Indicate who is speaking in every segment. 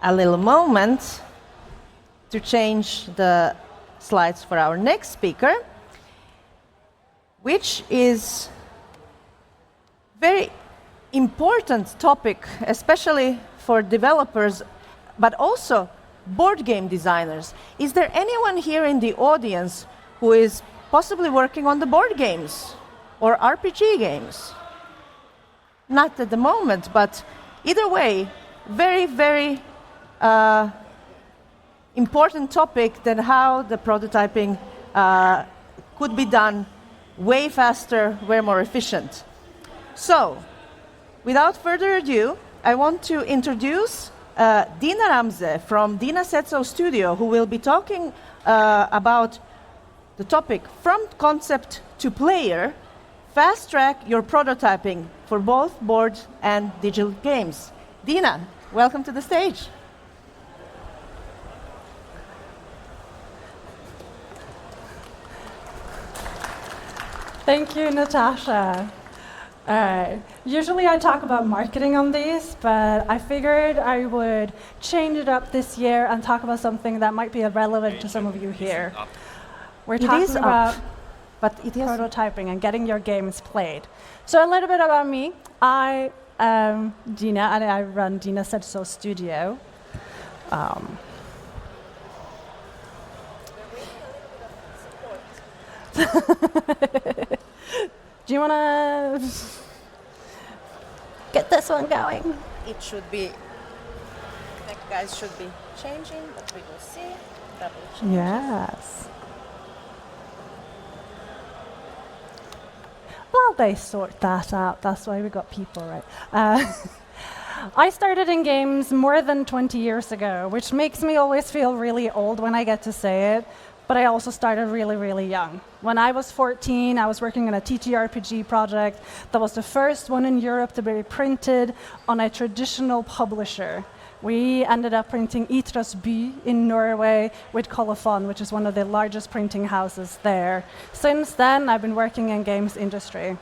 Speaker 1: a little moment to change the slides for our next speaker, which is very important topic, especially for developers, but also board game designers. Is there anyone here in the audience who is possibly working on the board games or RPG games? Not at the moment, but either way, very, very important topic than how the prototyping could be done way faster, way more efficient. So, without further ado, I want to introduce Dina Ramze from Dina Setso Studio, who will be talking about the topic from concept to player, fast track your prototyping for both board and digital games. Dina, welcome to the stage.
Speaker 2: Thank you, Natasha. Usually I talk about marketing on these, but I figured I would change it up this year and talk about something that might be relevant to some of you here. We're talking about prototyping and getting your games played. So a little bit about me. I am Dina, and I run Dina Setso Studio. Do you want to get this one going?
Speaker 1: It should be, the guys should be changing, but we will see. Double change.
Speaker 2: Yes. Well, they sort that out. That's why we got people, right? I started in games more than 20 years ago, which makes me always feel really old when I get to say it. But I also started really, really young. When I was 14, I was working on a TTRPG project that was the first one in Europe to be printed on a traditional publisher. We ended up printing Itras By in Norway with Colophon, which is one of the largest printing houses there. Since then, I've been working in games industry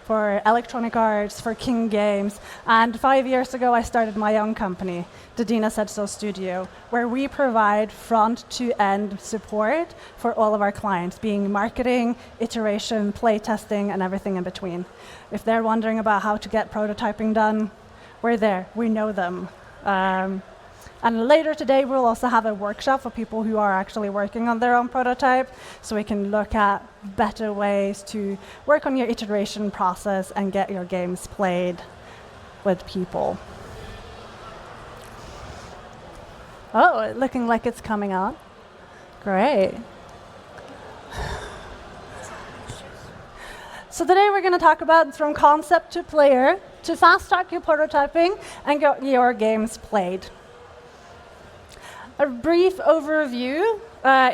Speaker 2: for Electronic Arts, for King Games, and 5 years ago I started my own company, the Dina Setso Studio, where we provide front-to-end support for all of our clients, being marketing, iteration, playtesting, and everything in between. If they're wondering about how to get prototyping done, we're there, we know them. And later today, we'll also have a workshop for people who are actually working on their own prototype, so we can look at better ways to work on your iteration process and get your games played with people. Oh, looking like it's coming on. Great. So today we're going to talk about from concept to player, to fast track your prototyping and get your games played. A brief overview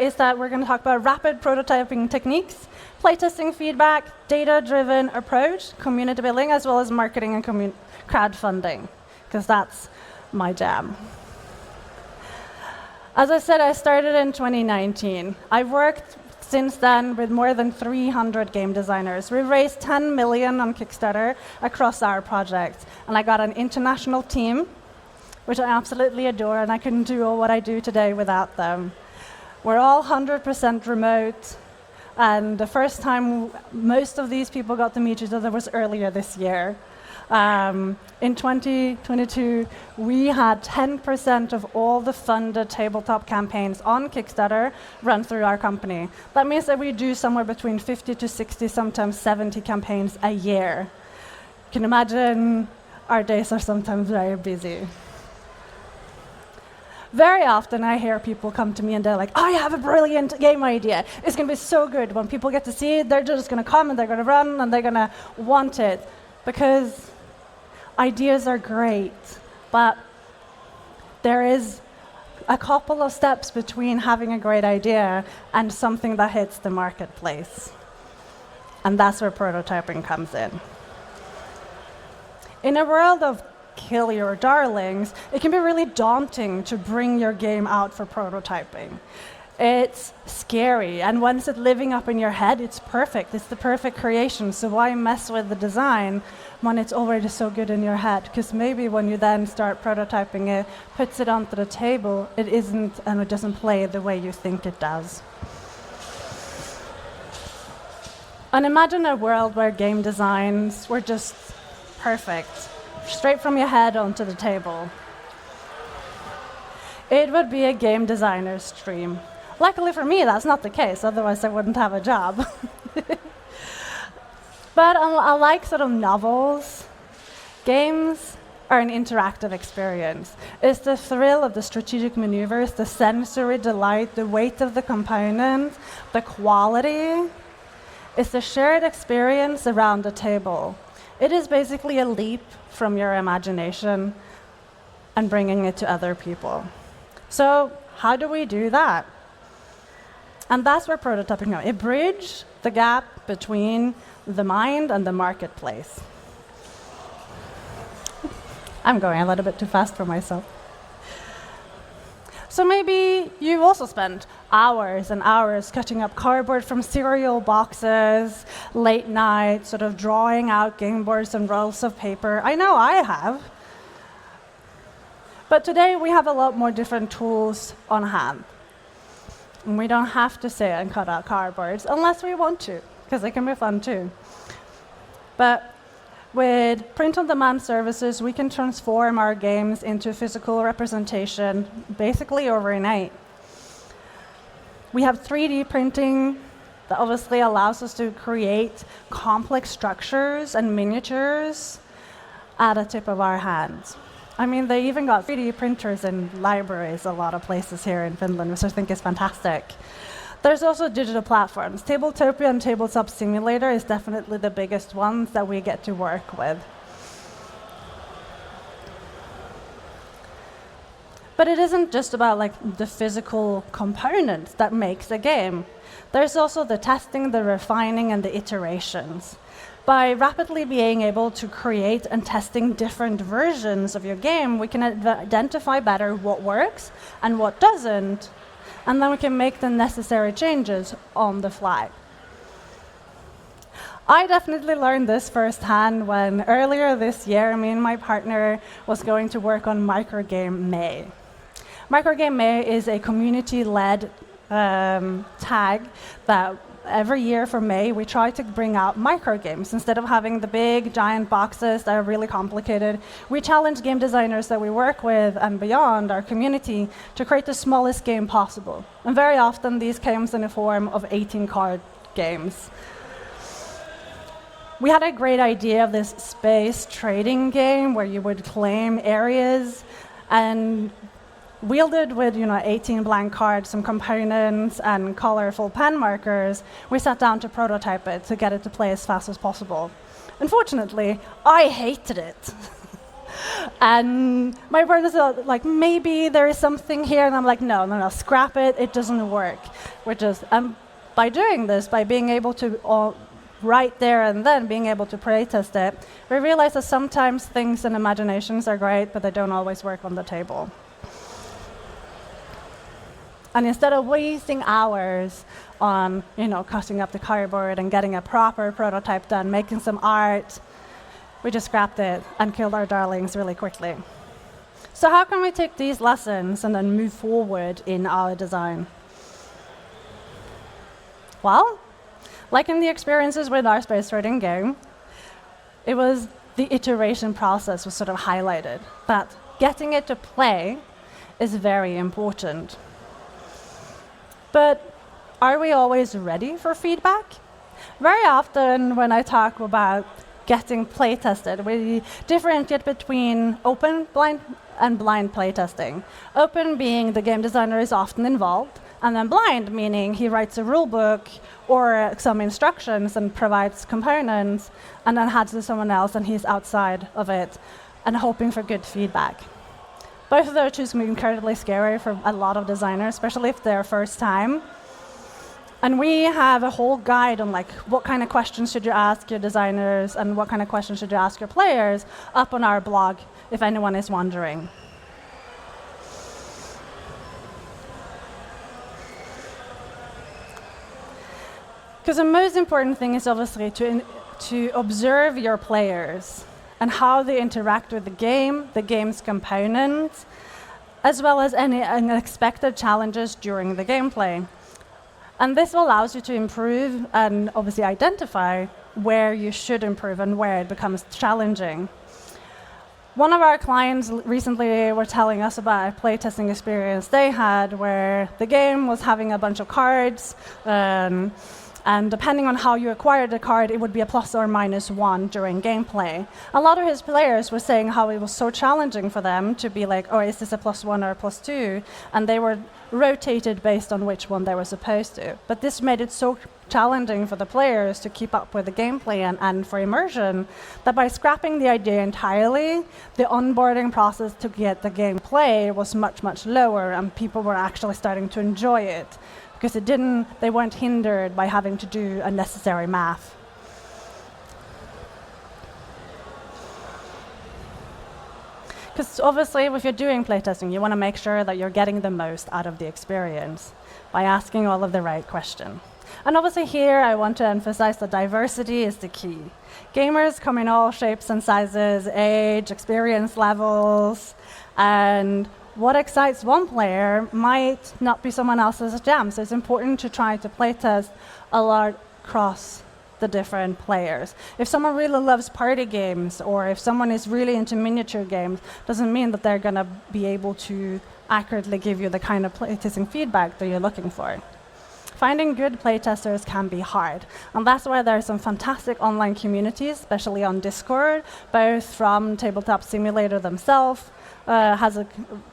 Speaker 2: is that we're going to talk about rapid prototyping techniques, playtesting feedback, data-driven approach, community building, as well as marketing and crowdfunding, because that's my jam. As I said, I started in 2019. I've worked since then with more than 300 game designers. We've raised 10 million on Kickstarter across our projects, and I got an international team, which I absolutely adore, and I couldn't do all what I do today without them. We're all 100% remote, and the first time most of these people got to meet each other was earlier this year. In 2022, we had 10% of all the funded tabletop campaigns on Kickstarter run through our company. That means that we do somewhere between 50 to 60, sometimes 70 campaigns a year. You can imagine our days are sometimes very busy. Very often I hear people come to me and they're like, I have a brilliant game idea. It's going to be so good. When people get to see it, they're just going to come and they're going to run and they're going to want it. Because ideas are great, but there is a couple of steps between having a great idea and something that hits the marketplace. And that's where prototyping comes in. In a world of kill your darlings, it can be really daunting to bring your game out for prototyping. It's scary, and once it's living up in your head, it's perfect. It's the perfect creation, so why mess with the design when it's already so good in your head? Because maybe when you then start prototyping it, puts it onto the table, it isn't, and it doesn't play the way you think it does. And imagine a world where game designs were just perfect, straight from your head onto the table. It would be a game designer's dream. Luckily for me, that's not the case, otherwise I wouldn't have a job. But unlike sort of novels, games are an interactive experience. It's the thrill of the strategic maneuvers, the sensory delight, the weight of the components, the quality. It's the shared experience around the table. It is basically a leap from your imagination and bringing it to other people. So how do we do that? And that's where prototyping comes. It bridges the gap between the mind and the marketplace. I'm going a little bit too fast for myself. So maybe you also spend hours and hours cutting up cardboard from cereal boxes, late night, sort of drawing out game boards and rolls of paper. I know I have. But today we have a lot more different tools on hand. And we don't have to sit and cut out cardboards unless we want to, because it can be fun too. But with print-on-demand services, we can transform our games into physical representation basically overnight. We have 3D printing that obviously allows us to create complex structures and miniatures at the tip of our hands. I mean, they even got 3D printers in libraries, a lot of places here in Finland, which I think is fantastic. There's also digital platforms. Tabletopia and Tabletop Simulator is definitely the biggest ones that we get to work with. But it isn't just about the physical components that makes a game. There's also the testing, the refining, and the iterations. By rapidly being able to create and testing different versions of your game, we can identify better what works and what doesn't, and then we can make the necessary changes on the fly. I definitely learned this firsthand when earlier this year, me and my partner was going to work on Microgame May. Microgame May is a community-led tag that every year for May, we try to bring out microgames. Instead of having the big, giant boxes that are really complicated, we challenge game designers that we work with and beyond our community to create the smallest game possible. And very often, these games in the form of 18-card games. We had a great idea of this space trading game where you would claim areas and wielded with 18 blank cards, some components, and colorful pen markers, we sat down to prototype it to get it to play as fast as possible. Unfortunately, I hated it. And my partner said, maybe there is something here, and I'm like, no, scrap it, it doesn't work. By doing this, by being able to, right there and then, being able to playtest it, we realized that sometimes things and imaginations are great, but they don't always work on the table. And instead of wasting hours on, cutting up the cardboard and getting a proper prototype done, making some art, we just scrapped it and killed our darlings really quickly. So how can we take these lessons and then move forward in our design? Well, like in the experiences with our space trading game, it was the iteration process was sort of highlighted, that getting it to play is very important. But are we always ready for feedback? Very often when I talk about getting playtested, we differentiate between open, blind, and blind playtesting. Open being the game designer is often involved, and then blind meaning he writes a rule book or some instructions and provides components, and then hands it to someone else and he's outside of it and hoping for good feedback. Both of those can be incredibly scary for a lot of designers, especially if they're first time. And we have a whole guide on what kind of questions should you ask your designers and what kind of questions should you ask your players up on our blog, if anyone is wondering. Because the most important thing is obviously to observe your players and how they interact with the game's components, as well as any unexpected challenges during the gameplay. And this allows you to improve and obviously identify where you should improve and where it becomes challenging. One of our clients recently were telling us about a playtesting experience they had where the game was having a bunch of cards, and depending on how you acquired the card, it would be a plus or minus one during gameplay. A lot of his players were saying how it was so challenging for them to be like, oh, is this a plus one or a plus two? And they were rotated based on which one they were supposed to. But this made it so challenging for the players to keep up with the gameplay and for immersion that by scrapping the idea entirely, the onboarding process to get the gameplay was much, much lower, and people were actually starting to enjoy it because they weren't hindered by having to do unnecessary math. Because obviously, if you're doing playtesting, you want to make sure that you're getting the most out of the experience by asking all of the right questions. And obviously here, I want to emphasize that diversity is the key. Gamers come in all shapes and sizes, age, experience levels, and what excites one player might not be someone else's jam. So it's important to try to playtest a lot across the different players. If someone really loves party games, or if someone is really into miniature games, doesn't mean that they're going to be able to accurately give you the kind of playtesting feedback that you're looking for. Finding good playtesters can be hard, and that's why there are some fantastic online communities, especially on Discord, both from Tabletop Simulator themselves, has a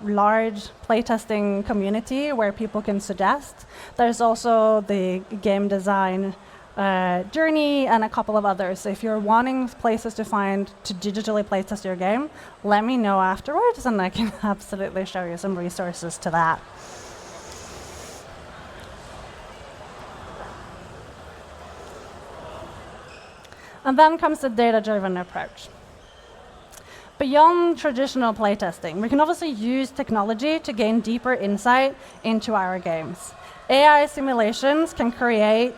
Speaker 2: large playtesting community where people can suggest. There's also the game design journey and a couple of others. So if you're wanting places to digitally playtest your game, let me know afterwards, and I can absolutely show you some resources to that. And then comes the data-driven approach. Beyond traditional playtesting, we can obviously use technology to gain deeper insight into our games. AI simulations can create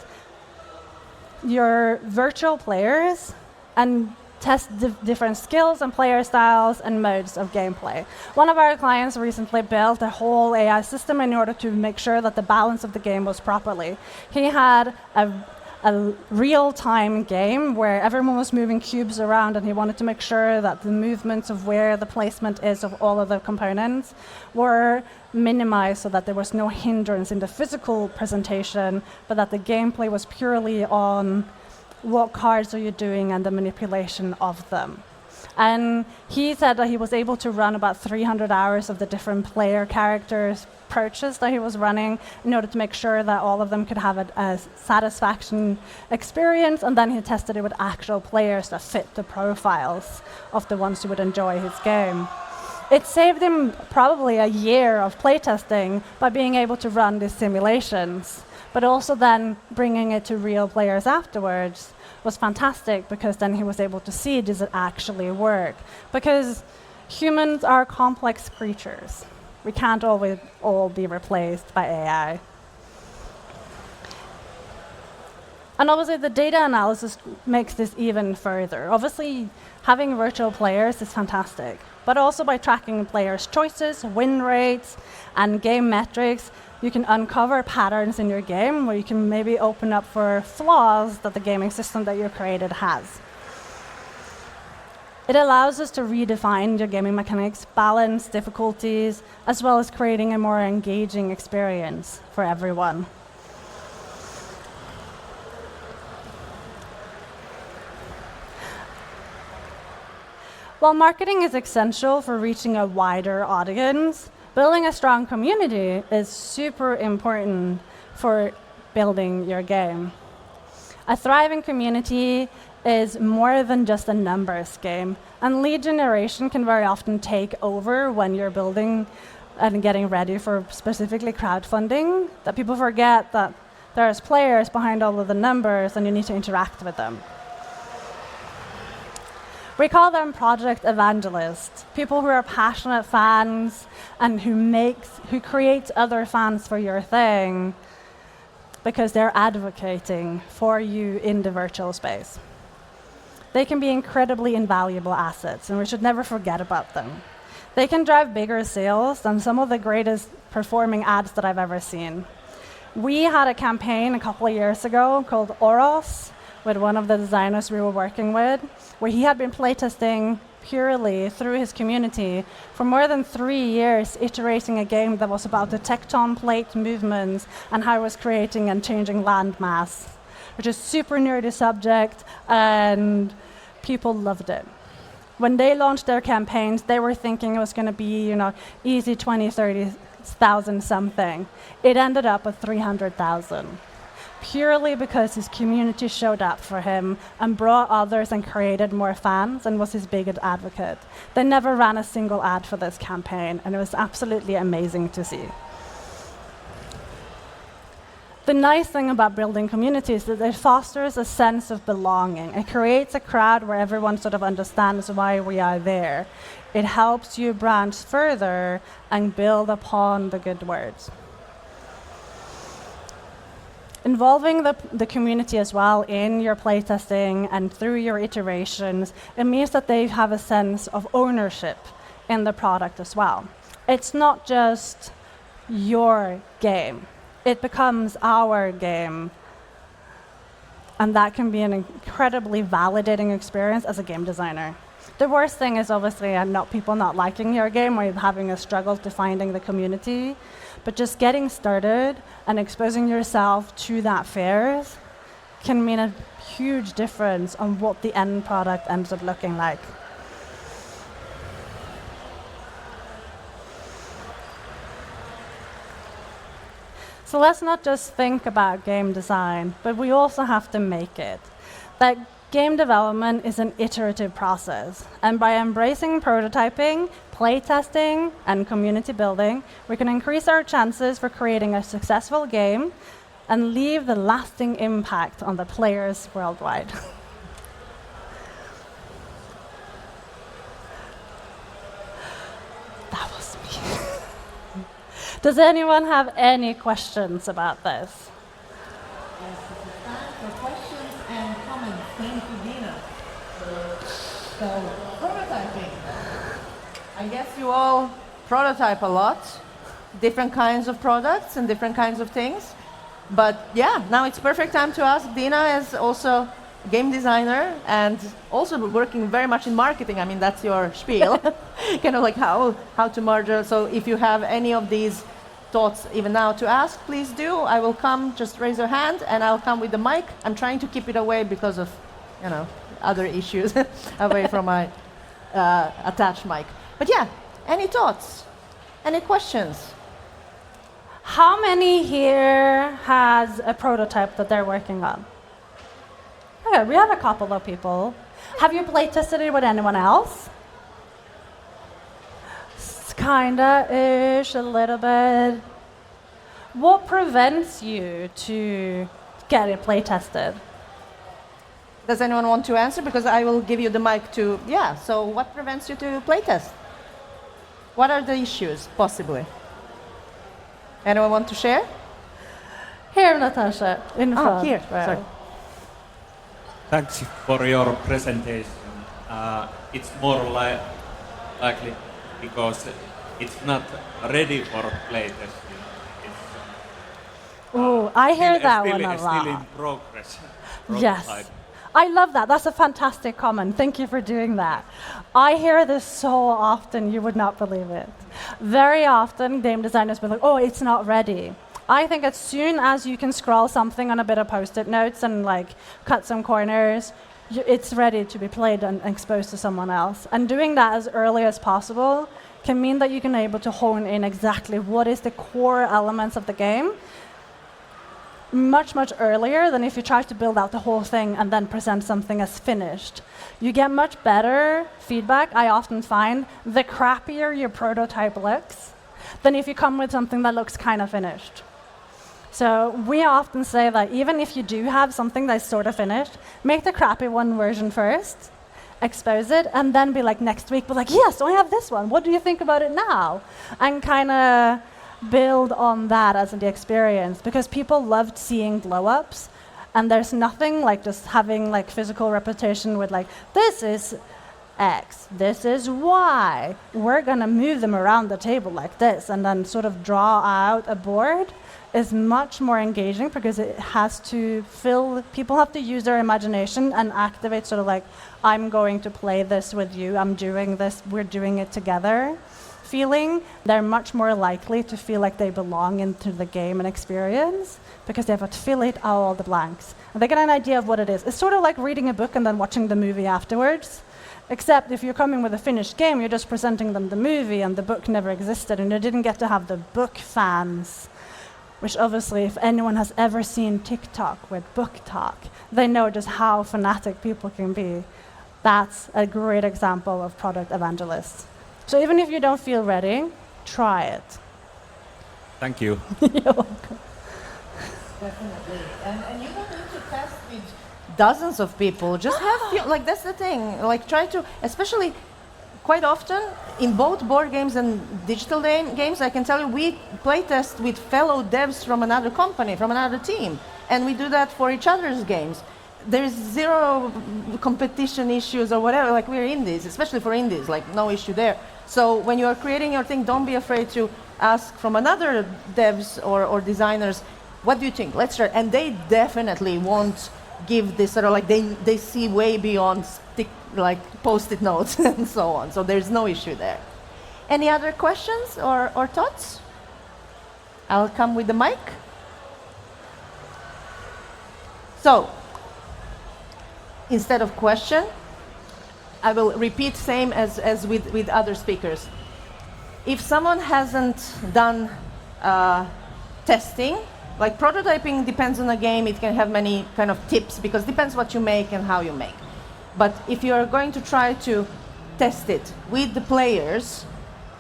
Speaker 2: your virtual players and test different skills and player styles and modes of gameplay. One of our clients recently built a whole AI system in order to make sure that the balance of the game was properly. He had a real-time game where everyone was moving cubes around, and he wanted to make sure that the movements of where the placement is of all of the components were minimized so that there was no hindrance in the physical presentation, but that the gameplay was purely on what cards are you doing and the manipulation of them. And he said that he was able to run about 300 hours of the different player characters approaches that he was running in order to make sure that all of them could have a satisfaction experience, and then he tested it with actual players that fit the profiles of the ones who would enjoy his game. It saved him probably a year of playtesting by being able to run these simulations, but also then bringing it to real players afterwards was fantastic, because then he was able to see, does it actually work? Because humans are complex creatures. We can't always all be replaced by AI. And obviously the data analysis makes this even further. Obviously, having virtual players is fantastic, but also by tracking players' choices, win rates, and game metrics, you can uncover patterns in your game where you can maybe open up for flaws that the gaming system that you created has. It allows us to redefine your gaming mechanics, balance difficulties, as well as creating a more engaging experience for everyone. While marketing is essential for reaching a wider audience, building a strong community is super important for building your game. A thriving community is more than just a numbers game, and lead generation can very often take over when you're building and getting ready for specifically crowdfunding, that people forget that there's players behind all of the numbers and you need to interact with them. We call them project evangelists, people who are passionate fans and who create other fans for your thing, because they're advocating for you in the virtual space. They can be incredibly invaluable assets, and we should never forget about them. They can drive bigger sales than some of the greatest performing ads that I've ever seen. We had a campaign a couple of years ago called Oros with one of the designers we were working with, where he had been playtesting purely through his community for more than 3 years, iterating a game that was about the tecton plate movements and how it was creating and changing landmass, which is a super nerdy subject, and people loved it. When they launched their campaigns, they were thinking it was going to be, easy 20, 30,000 something. It ended up at 300,000, purely because his community showed up for him and brought others and created more fans and was his biggest advocate. They never ran a single ad for this campaign, and it was absolutely amazing to see. The nice thing about building communities is that it fosters a sense of belonging. It creates a crowd where everyone sort of understands why we are there. It helps you branch further and build upon the good words. Involving the community as well in your playtesting and through your iterations, it means that they have a sense of ownership in the product as well. It's not just your game. It becomes our game. And that can be an incredibly validating experience as a game designer. The worst thing is obviously people not liking your game or having a struggle to finding the community. But just getting started and exposing yourself to that fears can mean a huge difference on what the end product ends up looking like. So let's not just think about game design, but we also have to make it. That game development is an iterative process, and by embracing prototyping, playtesting, and community building, we can increase our chances for creating a successful game and leave the lasting impact on the players worldwide. That was me. Does anyone have any questions about this?
Speaker 1: Yes, this is time for questions and comments. Thank you, Dina. So, prototyping. I guess you all prototype a lot, different kinds of products and different kinds of things. But yeah, now it's perfect time to ask. Dina is also a game designer and also working very much in marketing. I mean, that's your spiel. Kind of like how to merge. So if you have any of these thoughts even now to ask, please do. I will come, just raise your hand and I'll come with the mic. I'm trying to keep it away because of, other issues away from my attached mic. But yeah, any thoughts? Any questions?
Speaker 2: How many here has a prototype that they're working on? Okay, we have a couple of people. Have you play tested it with anyone else? Kinda-ish, a little bit. What prevents you to get it play tested?
Speaker 1: Does anyone want to answer? Because I will give you the mic to, so what prevents you to playtest? What are the issues, possibly? Anyone want to share?
Speaker 2: Here, Natasha, in front.
Speaker 1: Here, sorry.
Speaker 3: Thanks for your presentation. It's more likely because it's not ready for playtesting.
Speaker 2: Oh, I hear that one a lot.
Speaker 3: Still in progress.
Speaker 2: Yes. I love that. That's a fantastic comment. Thank you for doing that. I hear this so often, you would not believe it. Very often, game designers will be like, oh, it's not ready. I think as soon as you can scroll something on a bit of post-it notes and cut some corners, it's ready to be played and exposed to someone else. And doing that as early as possible can mean that you can be able to hone in exactly what is the core elements of the game much, much earlier than if you try to build out the whole thing and then present something as finished. You get much better feedback, I often find, the crappier your prototype looks than if you come with something that looks kind of finished. So we often say that even if you do have something that's sort of finished, make the crappy one version first, expose it, and then be like next week, yes, I have this one. What do you think about it now? And kind of build on that as the experience, because people loved seeing glow-ups, and there's nothing like just having like physical repetition with like, this is X, this is Y. We're going to move them around the table like this, and then sort of draw out a board is much more engaging, because it has to people have to use their imagination and activate sort of like, I'm going to play this with you, I'm doing this, we're doing it together feeling. They're much more likely to feel like they belong into the game and experience, because they have to fill it all the blanks. And they get an idea of what it is. It's sort of like reading a book and then watching the movie afterwards. Except if you're coming with a finished game, you're just presenting them the movie, and the book never existed, and you didn't get to have the book fans. Which obviously, if anyone has ever seen TikTok with book talk, they know just how fanatic people can be. That's a great example of product evangelists. So even if you don't feel ready, try it.
Speaker 3: Thank you.
Speaker 2: You're welcome.
Speaker 1: Definitely. And you don't need to test with dozens of people. Just have, like, that's the thing. Like, try to, especially quite often, in both board games and digital games, I can tell you, we playtest with fellow devs from another company, from another team. And we do that for each other's games. There's zero competition issues or whatever, like we're indies, especially for indies, like no issue there. So when you're creating your thing, don't be afraid to ask from another devs or designers, what do you think? Let's try. And they definitely won't give this sort of like, they see way beyond like post-it notes and so on. So there's no issue there. Any other questions or thoughts? I'll come with the mic. So, instead of question, I will repeat same as with other speakers. If someone hasn't done testing, like prototyping depends on the game, it can have many kind of tips, because it depends what you make and how you make. But if you're going to try to test it with the players,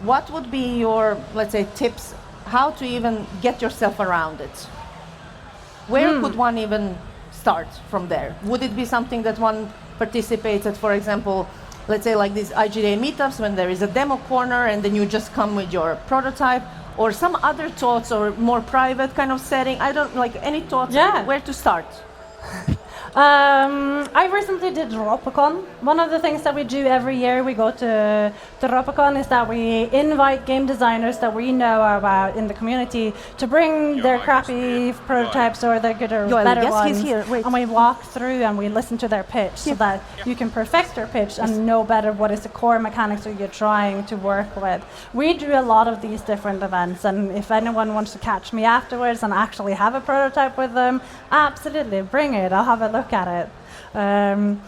Speaker 1: what would be your, let's say, tips, how to even get yourself around it? Where could one even start from there? Would it be something that one participates at, for example, let's say like these IGDA meetups when there is a demo corner and then you just come with your prototype, or some other thoughts or more private kind of setting? I don't, like, any thoughts where to start?
Speaker 2: I recently did Robocon. One of the things that we do every year we go to Robocon is that we invite game designers that we know about in the community to bring their crappy prototypes or their good or better ones.
Speaker 1: He's here. Wait.
Speaker 2: And we walk through and we listen to their pitch so that you can perfect their pitch and know better what is the core mechanics that you're trying to work with. We do a lot of these different events, and if anyone wants to catch me afterwards and actually have a prototype with them, absolutely, bring it. I'll have a look at it. I'm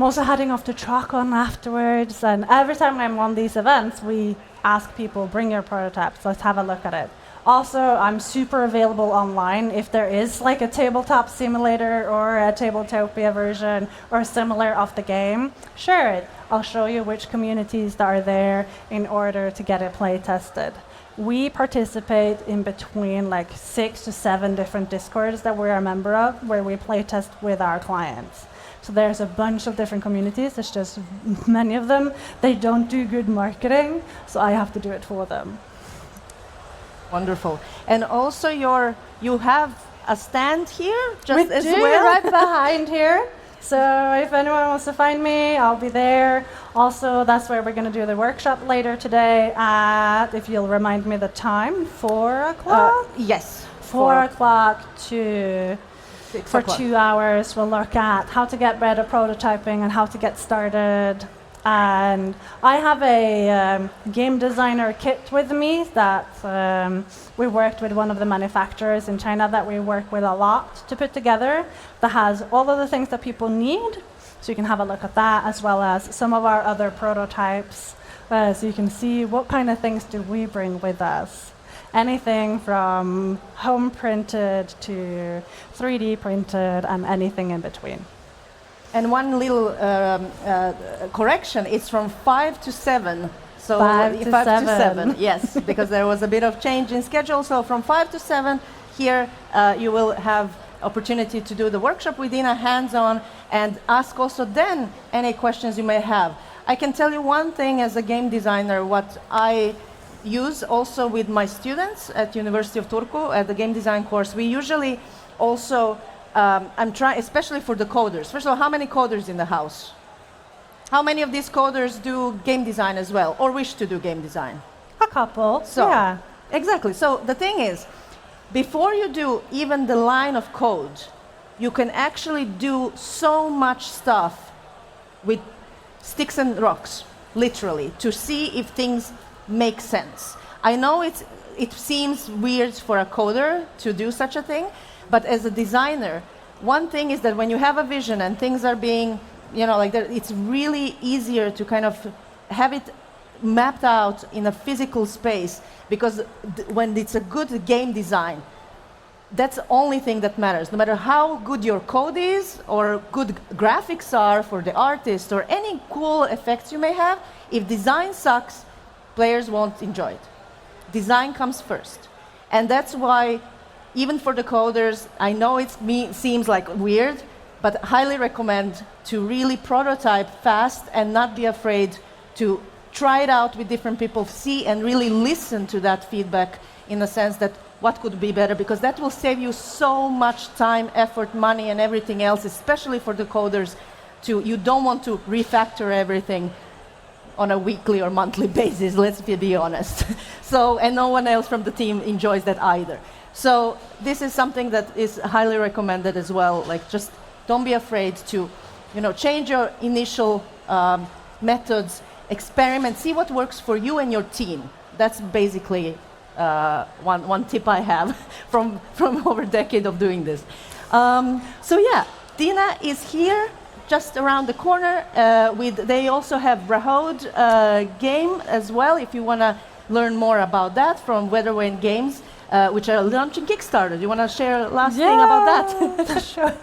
Speaker 2: also heading off to Tracon afterwards, and every time I'm on these events, we ask people, bring your prototypes, let's have a look at it. Also, I'm super available online. If there is like a tabletop simulator or a Tabletopia version or similar of the game, share it. I'll show you which communities that are there in order to get it play tested. We participate in between like 6 to 7 different Discords that we're a member of, where we play test with our clients. So there's a bunch of different communities. It's just many of them, they don't do good marketing, so I have to do it for them.
Speaker 1: Wonderful. And also you have a stand here, just
Speaker 2: We
Speaker 1: as
Speaker 2: do,
Speaker 1: well?
Speaker 2: right behind here. So if anyone wants to find me, I'll be there. Also, that's where we're going to do the workshop later today at, if you'll remind me the time, 4 o'clock?
Speaker 1: Yes.
Speaker 2: 4 o'clock to
Speaker 1: 6
Speaker 2: for
Speaker 1: o'clock.
Speaker 2: 2 hours. We'll look at how to get better prototyping and how to get started. And I have a game designer kit with me that we worked with one of the manufacturers in China that we work with a lot to put together, that has all of the things that people need. So you can have a look at that, as well as some of our other prototypes, so you can see what kind of things do we bring with us. Anything from home printed to 3D printed and anything in between.
Speaker 1: And one little correction, it's from 5 to 7. So
Speaker 2: 5 to 7.
Speaker 1: Yes, because there was a bit of change in schedule. So from 5 to 7, here you will have opportunity to do the workshop within a hands-on and ask also then any questions you may have. I can tell you one thing as a game designer, what I use also with my students at University of Turku at the game design course. We usually also, I'm trying, especially for the coders. First of all, how many coders in the house? How many of these coders do game design as well, or wish to do game design?
Speaker 2: A couple,
Speaker 1: So,
Speaker 2: yeah.
Speaker 1: exactly. So the thing is, before you do even the line of code, you can actually do so much stuff with sticks and rocks, literally, to see if things make sense. I know it seems weird for a coder to do such a thing, but as a designer, one thing is that when you have a vision and things are being, like that, it's really easier to kind of have it mapped out in a physical space, because when it's a good game design, that's the only thing that matters. No matter how good your code is or good graphics are for the artist or any cool effects you may have, if design sucks, players won't enjoy it. Design comes first. And that's why, even for the coders, I know it seems like weird, but highly recommend to really prototype fast and not be afraid to try it out with different people, see and really listen to that feedback in the sense that what could be better, because that will save you so much time, effort, money, and everything else, especially for the coders. You don't want to refactor everything on a weekly or monthly basis, let's be honest. And no one else from the team enjoys that either. So this is something that is highly recommended as well. Like, just don't be afraid to, change your initial methods, experiment, see what works for you and your team. That's basically one tip I have from over a decade of doing this. Dina is here, just around the corner. They also have Rahod game as well, if you want to learn more about that, from Weathervane Games, which are launching Kickstarter. Do you want to share last thing about that?
Speaker 2: Sure.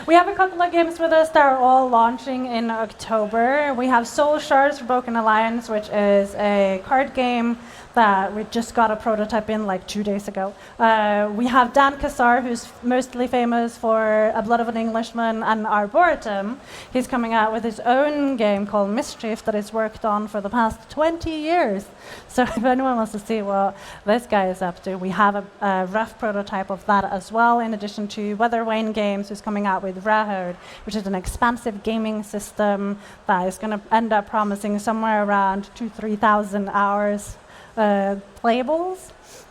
Speaker 2: We have a couple of games with us that are all launching in October. We have Soul Shards for Broken Alliance, which is a card game that we just got a prototype in like 2 days ago. We have Dan Kassar, who's mostly famous for A Blood of an Englishman and Arboretum. He's coming out with his own game called Mischief that he's worked on for the past 20 years. So if anyone wants to see what this guy is up to, we have a rough prototype of that as well, in addition to Weathervane Games, who's coming out with Rahod, which is an expansive gaming system that is going to end up promising somewhere around 2,000-3,000 hours playables.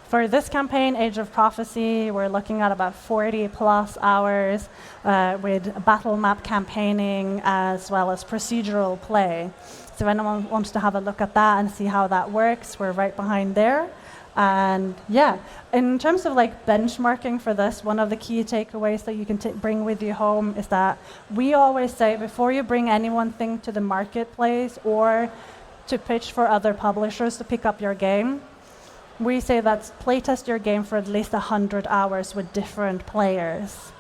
Speaker 2: For this campaign, Age of Prophecy, we're looking at about 40+ hours with battle map campaigning as well as procedural play. So if anyone wants to have a look at that and see how that works, we're right behind there. And in terms of like benchmarking for this, one of the key takeaways that you can bring with you home is that we always say, before you bring any one thing to the marketplace or to pitch for other publishers to pick up your game, we say that playtest your game for at least 100 hours with different players.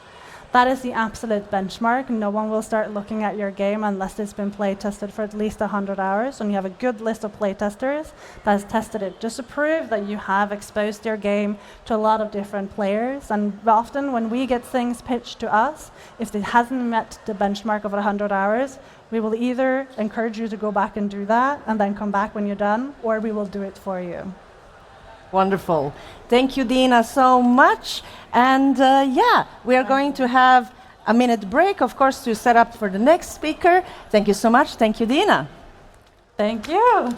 Speaker 2: That is the absolute benchmark. No one will start looking at your game unless it's been playtested for at least 100 hours, and you have a good list of playtesters that has tested it, just to prove that you have exposed your game to a lot of different players. And often when we get things pitched to us, if it hasn't met the benchmark of 100 hours, we will either encourage you to go back and do that and then come back when you're done, or we will do it for you.
Speaker 1: Wonderful. Thank you, Dina, so much. And we are going to have a minute break, of course, to set up for the next speaker. Thank you so much. Thank you, Dina.
Speaker 2: Thank you.